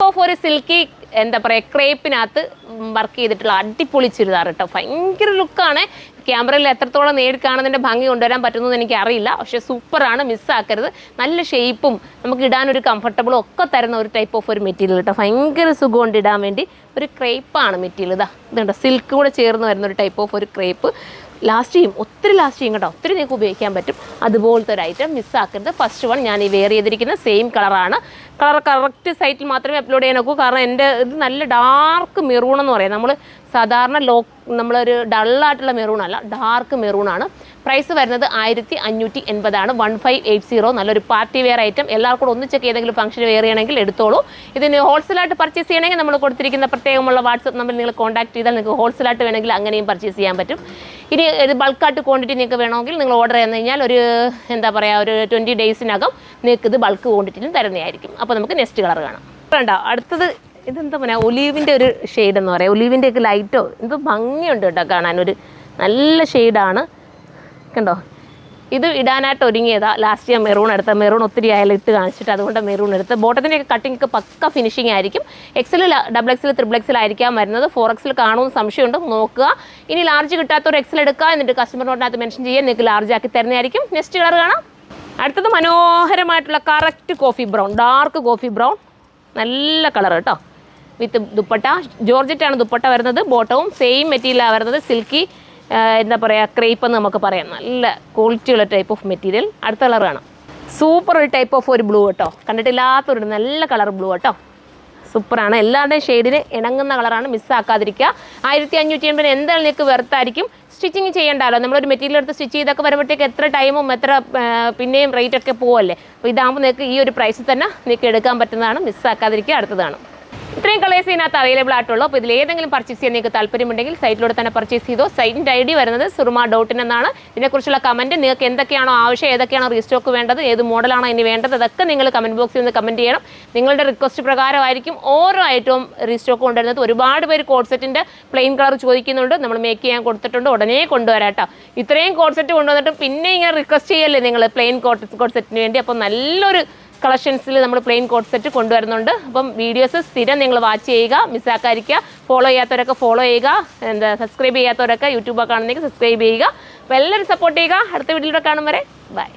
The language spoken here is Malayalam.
ഓഫ് ഒരു സിൽക്കി എന്താ പറയുക ക്രേപ്പിനകത്ത് വർക്ക് ചെയ്തിട്ടുള്ള അടിപൊളി ചുരിദാർ കേട്ടോ. ഭയങ്കര ലുക്കാണ്. ക്യാമറയിൽ എത്രത്തോളം നേടി കാണുന്നതിൻ്റെ ഭംഗി കൊണ്ടുവരാൻ പറ്റുന്നതെന്ന് എനിക്കറിയില്ല. പക്ഷേ സൂപ്പറാണ്, മിസ്സാക്കരുത്. നല്ല ഷേപ്പും നമുക്ക് ഇടാനൊരു കംഫർട്ടബിളും ഒക്കെ തരുന്ന ഒരു ടൈപ്പ് ഓഫ് ഒരു മെറ്റീരിയൽ കേട്ടോ. ഭയങ്കര സുഖമുണ്ട് ഇടാൻ വേണ്ടി. ഒരു ക്രേപ്പാണ് മെറ്റീരിയൽ. ഇതുണ്ട് സിൽക്ക് കൂടെ ചേർന്ന് വരുന്ന ഒരു ടൈപ്പ് ഓഫ് ഒരു ക്രേപ്പ്. ലാസ്റ്റ് ചെയ്യും, ഒത്തിരി ലാസ്റ്റ് ചെയ്യും കേട്ടോ. ഒത്തിരി നിങ്ങൾക്ക് ഉപയോഗിക്കാൻ പറ്റും. അതുപോലത്തെ ഒരു ഐറ്റം മിസ്സാക്കരുത്. ഫസ്റ്റ് വൺ ഞാൻ ഈ വെയർ ചെയ്തിരിക്കുന്ന സെയിം കളറാണ്. കളർ കറക്റ്റ് സൈറ്റിൽ മാത്രമേ അപ്ലോഡ് ചെയ്യാൻ നോക്കൂ. കാരണം എൻ്റെ ഇത് നല്ല ഡാർക്ക് മെറൂൺ എന്ന് പറയാം. നമ്മൾ സാധാരണ നമ്മളൊരു ഡള്ളായിട്ടുള്ള മെറൂണല്ല, ഡാർക്ക് മെറൂണാണ്. പ്രൈസ് വരുന്നത് 1580 1580. നല്ലൊരു പാർട്ടി വെയർ ഐറ്റം. എല്ലാവർക്കും കൂടെ ഒന്നിച്ചൊക്കെ ഏതെങ്കിലും ഫംഗ്ഷൻ വെയർ ചെയ്യണമെങ്കിൽ എടുത്തോളൂ. ഇതിന് ഹോൾസെയിലായിട്ട് പർച്ചേസ് ചെയ്യണമെങ്കിൽ നമ്മൾ കൊടുത്തിരിക്കുന്ന പ്രത്യേകമുള്ള വാട്സപ്പ് നമ്പറിൽ നിങ്ങൾ കോൺടാക്ട് ചെയ്താൽ നിങ്ങൾക്ക് ഹോൾസെയിലായിട്ട് വേണമെങ്കിൽ അങ്ങനെയും പർച്ചേസ് ചെയ്യാൻ പറ്റും. ഇനി ഇത് ബൾക്കായിട്ട് ക്വാണ്ടിറ്റി നിങ്ങൾക്ക് വേണമെങ്കിൽ നിങ്ങൾ ഓർഡർ ചെയ്ത് കഴിഞ്ഞാൽ ഒരു എന്താ പറയുക ഒരു 20 ഡേയ്സിനകം നിങ്ങൾക്ക് ഇത് ബൾക്ക് ക്വാണ്ടിറ്റിയിലും തരുന്നതായിരിക്കും. അപ്പോൾ നമുക്ക് നെക്സ്റ്റ് കളർ കാണാം. കണ്ടോ അടുത്തത് ഇതെന്താ പറയുക ഒലീവിൻ്റെ ഒരു ഷെയ്ഡ് എന്ന് പറയാം. ഒലീവിൻ്റെ ഒക്കെ ലൈറ്റോ എന്തോ ഭംഗിയുണ്ട് കേട്ടോ കാണാൻ. ഒരു നല്ല ഷെയ്ഡാണ് കണ്ടോ. ഇത് ഇടാനായിട്ട് ഒരുങ്ങിയതാ. ലാസ്റ്റ് ഞാൻ മെറൂൺ എടുത്ത. മെറൂൺ ഒത്തിരി ആയാലും ഇട്ട് കാണിച്ചിട്ട് അതുകൊണ്ട് മെറൂൺ എടുത്ത്. ബോട്ടത്തിൻ്റെയൊക്കെ കട്ടിങ്ങൊക്കെ പക്ക ഫിനിഷിംഗ് ആയിരിക്കും. XL, XXL, XXL ആയിരിക്കാം വരുന്നത്. 4XL കാണുമെന്ന് സംശയമുണ്ട്, നോക്കുക. ഇനി ലാർജ് കിട്ടാത്തൊരു XL എടുക്കുക, എന്നിട്ട് കസ്റ്റമർ നോട്ടിനകത്ത് മെൻഷൻ ചെയ്യാൻ നിങ്ങൾക്ക് ലാർജ് ആക്കി തരുന്നതായിരിക്കും. നെക്സ്റ്റ് കളർ കാണാം. അടുത്തത് മനോഹരമായിട്ടുള്ള correct coffee brown, dark coffee brown. നല്ല കളർ കേട്ടോ. വിത്ത് ദുപ്പട്ട. ജോർജറ്റാണ് ദുപ്പട്ട വരുന്നത്. ബോട്ടവും സെയിം മെറ്റീരിയലാണ് വരുന്നത്. സിൽക്കി എന്താ പറയുക ക്രേപ്പ് എന്ന് നമുക്ക് പറയാം. നല്ല ക്വാളിറ്റിയുള്ള ടൈപ്പ് ഓഫ് മെറ്റീരിയൽ. അടുത്ത കളർ കാണാം. സൂപ്പർ ഒരു ടൈപ്പ് ഓഫ് ഒരു ബ്ലൂ കേട്ടോ. കണ്ടിട്ടില്ലാത്തൊരു നല്ല കളർ ബ്ലൂ കേട്ടോ. സൂപ്പറാണ്. എല്ലാവരുടെയും ഷെയ്ഡിന് ഇണങ്ങുന്ന കളറാണ്. മിസ്സാക്കാതിരിക്കുക. 1580 എന്തായാലും നിങ്ങൾക്ക് വെറുത്തായിരിക്കും. സ്റ്റിച്ചിങ് ചെയ്യേണ്ടല്ലോ. നമ്മളൊരു മെറ്റീരിയൽ എടുത്ത് സ്റ്റിച്ച് ചെയ്തൊക്കെ വരുമ്പോഴത്തേക്ക് എത്ര ടൈമും എത്ര പിന്നെയും റേറ്റൊക്കെ പോവല്ലേ. അപ്പോൾ ഇതാകുമ്പോൾ നിങ്ങൾക്ക് ഈ ഒരു പ്രൈസിൽ തന്നെ നിങ്ങൾക്ക് എടുക്കാൻ പറ്റുന്നതാണ്. മിസ്സാക്കാതിരിക്കുക. അടുത്തതാണ്. ഇത്രയും കളേഴ്സ് ഇതിനകത്ത് അവൈലബിൾ ആയിട്ടുള്ളൂ. അപ്പോൾ ഇതിൽ ഏതെങ്കിലും പർച്ചേസ് ചെയ്യാൻ നിങ്ങൾക്ക് താല്പര്യമുണ്ടെങ്കിൽ സൈറ്റിലൂടെ തന്നെ പർച്ചേസ് ചെയ്തോ. സൈറ്റിൻ്റെ ID വരുന്നത് surma.in എന്നാണ്. ഇതിനെക്കുറിച്ചുള്ള കമൻറ്റ് നിങ്ങൾക്ക് എന്തൊക്കെയാണോ ആവശ്യം, ഏതൊക്കെയാണോ റീസ്റ്റോക്ക് വേണ്ടത്, ഏത് മോഡലാണോ ഇനി വേണ്ടത്, അതൊക്കെ നിങ്ങൾ കമൻറ്റ് ബോക്സിൽ നിന്ന് കമൻറ്റ് ചെയ്യണം. നിങ്ങളുടെ റിക്വസ്റ്റ് പ്രകാരമായിരിക്കും ഓരോ ഐറ്റവും റീസ്റ്റോക്ക് കൊണ്ടുവരുന്നത്. ഒരുപാട് പേര് കോഡ് സെറ്റിൻ്റെ പ്ലെയിൻ കളർ ചോദിക്കുന്നുണ്ട്. നമ്മൾ മേക്ക് ചെയ്യാൻ കൊടുത്തിട്ടുണ്ട്. ഉടനെ കൊണ്ടുവരാം കേട്ടോ. ഇത്രയും കോഡ് സെറ്റ് കൊണ്ടുവന്നിട്ട് പിന്നെ ഇങ്ങനെ റിക്വസ്റ്റ് ചെയ്യല്ലേ നിങ്ങൾ പ്ലെയിൻ കോഡ് സെറ്റിന് വേണ്ടി. അപ്പോൾ നല്ലൊരു കളക്ഷൻസിൽ നമ്മൾ പ്ലെയിൻ കോഡ് സെറ്റ് കൊണ്ടുവരുന്നുണ്ട്. അപ്പം വീഡിയോസ് സ്ഥിരം നിങ്ങൾ വാച്ച് ചെയ്യുക, മിസ്സാക്കാതിരിക്കുക. ഫോളോ ചെയ്യാത്തവരൊക്കെ ഫോളോ ചെയ്യുക. സബ്സ്ക്രൈബ് ചെയ്യാത്തവരൊക്കെ യൂട്യൂബ് കാണുന്നെങ്കിൽ സബ്സ്ക്രൈബ് ചെയ്യുക. അപ്പോൾ എല്ലാവരും സപ്പോർട്ട് ചെയ്യുക. അടുത്ത വീഡിയോയിലൂടെ കാണും വരെ ബൈ.